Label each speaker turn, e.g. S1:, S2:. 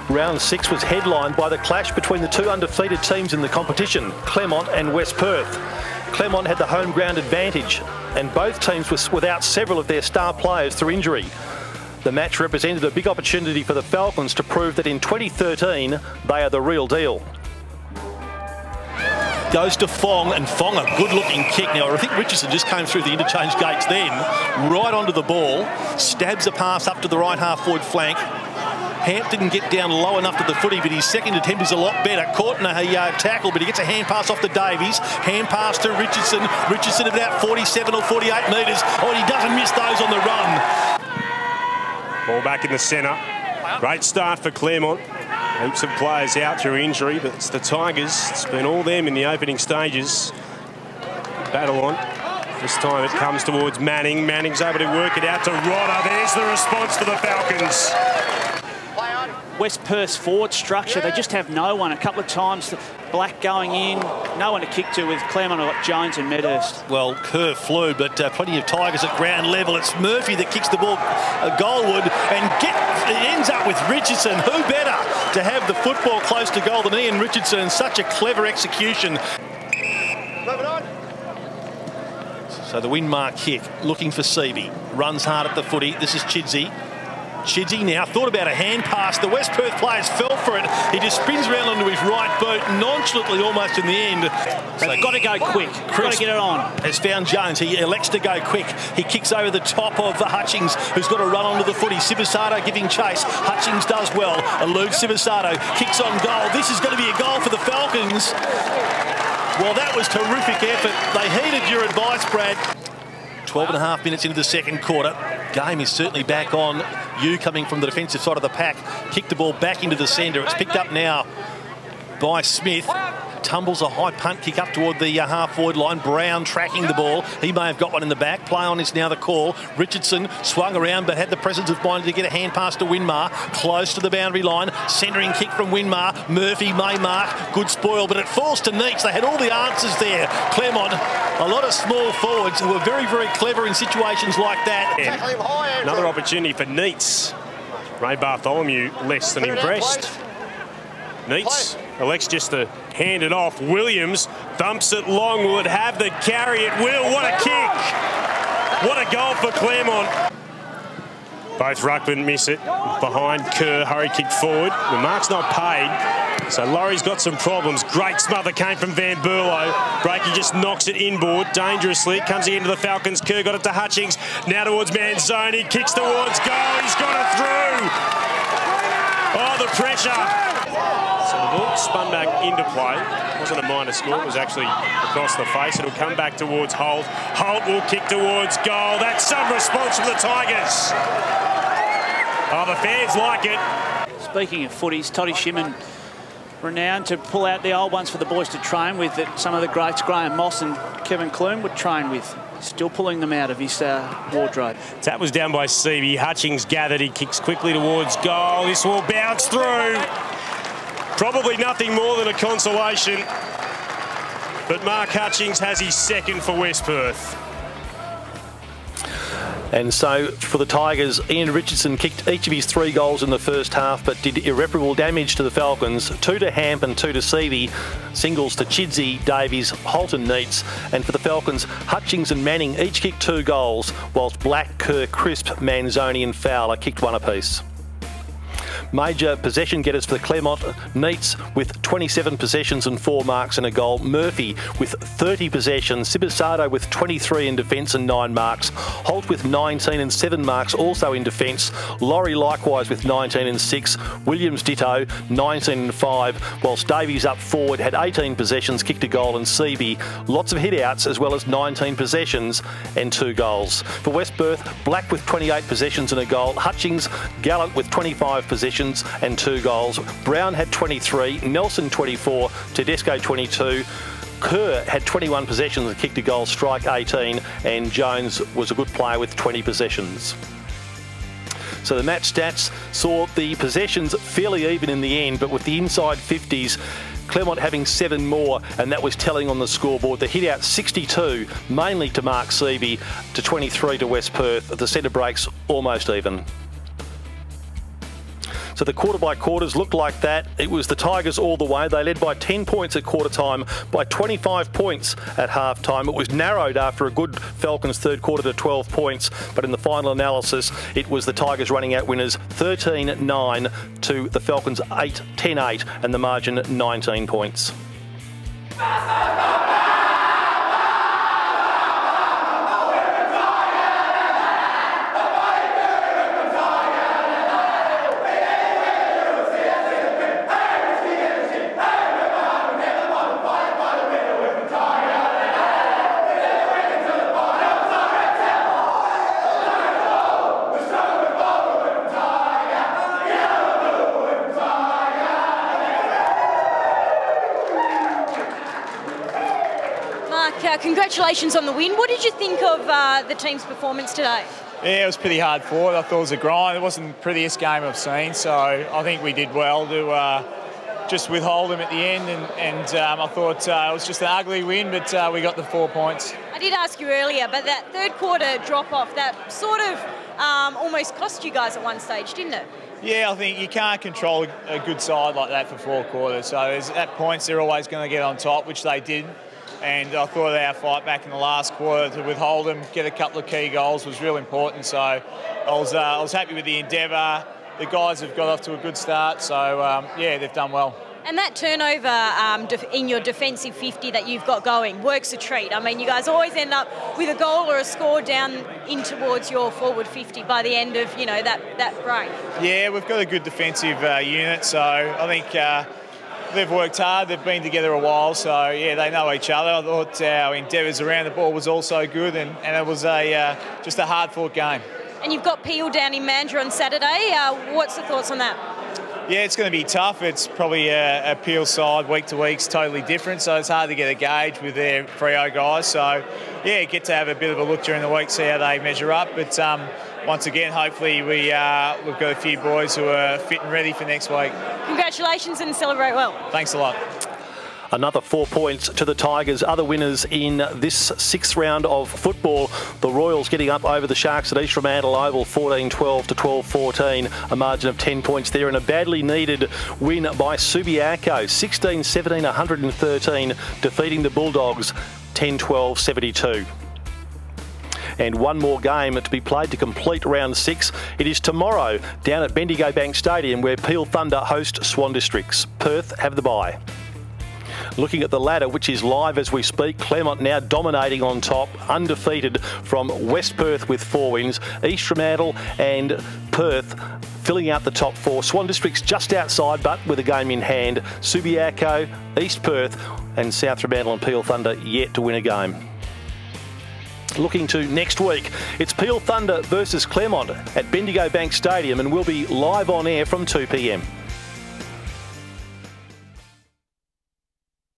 S1: Round 6 was headlined by the clash between the two undefeated teams in the competition, Claremont and West Perth. Claremont had the home ground advantage, and both teams were without several of their star players through injury. The match represented a big opportunity for the Falcons to prove that in 2013 they are the real deal.
S2: Goes to Fong, and Fong a good-looking kick. Now, I think Richardson just came through the interchange gates then, right onto the ball, stabs a pass up to the right half-forward flank. Hamp didn't get down low enough to the footy, but his second attempt is a lot better. Caught in a tackle, but he gets a hand pass off to Davies. Hand pass to Richardson. Richardson at about 47 or 48 metres. Oh, and he doesn't miss those on the run.
S3: Ball back in the centre. Great start for Claremont. Heaps of players out through injury, but it's the Tigers. It's been all them in the opening stages. Battle on. This time it comes towards Manning. Manning's able to work it out to Rodder. There's the response to the Falcons.
S4: West Perth's forward structure, they just have no one. A couple of times, Black going in, no one to kick to with Claremont. Got Jones and Medhurst.
S2: Well, Kerr flew, but plenty of Tigers at ground level. It's Murphy that kicks the ball goalward and it ends up with Richardson. Who better to have the football close to goal than Ian Richardson, and such a clever execution.
S5: Moving on.
S2: So the Winmar kick, looking for Seavey. Runs hard at the footy. This is Chidsey. Chidsey now thought about a hand pass. The West Perth players fell for it. He just spins around onto his right boot, nonchalantly almost in the end.
S4: They've got to go quick. Got to get it on.
S2: Has found Jones. He elects to go quick. He kicks over the top of Hutchings, who's got to run onto the footy. Sivasato giving chase. Hutchings does well. Eludes Sivasato. Kicks on goal. This is going to be a goal for the Falcons. Well, that was terrific effort. They heeded your advice, Brad. 12.5 minutes into the second quarter. Game is certainly back on. You coming from the defensive side of the pack. Kicked the ball back into the centre. It's picked up now by Smith. Tumbles a high punt kick up toward the half-forward line. Brown tracking the ball. He may have got one in the back. Play on is now the call. Richardson swung around but had the presence of mind to get a hand pass to Winmar. Close to the boundary line. Centering kick from Winmar. Murphy may mark. Good spoil, but it falls to Neats. They had all the answers there. Claremont, a lot of small forwards who were very, very clever in situations like that.
S3: Yeah. Another opportunity for Neats. Ray Bartholomew less than impressed. Neats elects just to hand it off. Williams dumps it long. Will it have the carry? It will. What a kick. What a goal for Claremont. Both ruckmen miss it. Behind Kerr, hurry kick forward. The mark's not paid, so Laurie's got some problems. Great smother came from Van Burlo. Breaky just knocks it inboard dangerously. It comes into the Falcons. Kerr got it to Hutchings. Now towards Manzoni. Kicks towards goal. He's got it through. Oh, the pressure. So the ball spun back into play. It wasn't a minor score. It was actually across the face. It'll come back towards Holt. Holt will kick towards goal. That's some response from the Tigers. Oh, the fans like it.
S4: Speaking of footies, Toddy Shimon renowned to pull out the old ones for the boys to train with, that some of the greats Graham Moss and Kevin Clune would train with. Still pulling them out of his wardrobe.
S3: Tap was down by Seavey. Hutchings gathered. He kicks quickly towards goal. This will bounce through. Probably nothing more than a consolation. But Mark Hutchings has his second for West Perth.
S1: And so for the Tigers, Ian Richardson kicked each of his 3 goals in the first half, but did irreparable damage to the Falcons. 2 to Hamp and 2 to Seavey. Singles to Chidsey, Davies, Holt and Neats. And for the Falcons, Hutchings and Manning each kicked 2 goals, whilst Black, Kerr, Crisp, Manzoni and Fowler kicked 1 apiece. Major possession getters for the Claremont, Neats with 27 possessions and 4 marks and a goal. Murphy with 30 possessions. Sibasato with 23 in defence and 9 marks. Holt with 19 and 7 marks also in defence. Laurie likewise with 19 and 6. Williams ditto, 19 and 5. Whilst Davies up forward had 18 possessions, kicked a goal, and Seavey lots of hit-outs as well as 19 possessions and 2 goals. For West Perth, Black with 28 possessions and a goal. Hutchings, Gallant with 25 possessions and 2 goals. Brown had 23, Nelson 24, Tedesco 22. Kerr had 21 possessions and kicked a goal, Strike 18, and Jones was a good player with 20 possessions. So the match stats saw the possessions fairly even in the end, but with the inside 50s, Claremont having 7 more, and that was telling on the scoreboard. The hit out 62, mainly to Mark Seavey, to 23 to West Perth. The centre breaks almost even. So the quarter by quarters looked like that. It was the Tigers all the way. They led by 10 points at quarter time, by 25 points at half time. It was narrowed after a good Falcons third quarter to 12 points, but in the final analysis, it was the Tigers running out winners 13-9 to the Falcons 10-8, and the margin 19 points.
S6: Congratulations on the win. What did you think of the team's performance today?
S7: Yeah, it was pretty hard fought. I thought it was a grind. It wasn't the prettiest game I've seen, so I think we did well to just withhold them at the end, and I thought it was just an ugly win, but we got the 4 points.
S6: I did ask you earlier, but that third quarter drop-off, that sort of almost cost you guys at one stage, didn't it?
S7: Yeah, I think you can't control a good side like that for 4 quarters, so at points they're always going to get on top, which they did. And I thought our fight back in the last quarter to withhold them, get a couple of key goals was real important. So I was happy with the endeavour. The guys have got off to a good start, so yeah, they've done well.
S6: And that turnover in your defensive 50 that you've got going works a treat. I mean, you guys always end up with a goal or a score down in towards your forward 50 by the end of, you know, that break. Yeah,
S7: we've got a good defensive unit, so I think they've worked hard. They've been together a while, so yeah, they know each other. I thought our endeavours around the ball was also good, and it was just a hard-fought game. And you've got Peel down in Mandurah on Saturday. What's the thoughts on that? Yeah, it's going to be tough. It's probably a Peel side week to week's totally different, so it's hard to get a gauge with their Freo guys. So yeah, get to have a bit of a look during the week, see how they measure up. But once again, hopefully we've got a few boys who are fit and ready for next week. Congratulations and celebrate well. Thanks a lot.
S1: Another 4 points to the Tigers. Other winners in this 6th round of football. The Royals getting up over the Sharks at East Fremantle Oval 14-12 to 12-14. A margin of 10 points there, and a badly needed win by Subiaco. 16-17, 113, defeating the Bulldogs 10-12, 72. And one more game to be played to complete round 6. It is tomorrow down at Bendigo Bank Stadium, where Peel Thunder host Swan Districts. Perth have the bye. Looking at the ladder, which is live as we speak, Claremont now dominating on top, undefeated from West Perth with 4 wins. East Fremantle and Perth filling out the top 4. Swan Districts just outside, but with a game in hand. Subiaco, East Perth and South Fremantle and Peel Thunder yet to win a game. Looking to next week, it's Peel Thunder versus Claremont at Bendigo Bank Stadium, and we'll be live on air from 2 p.m.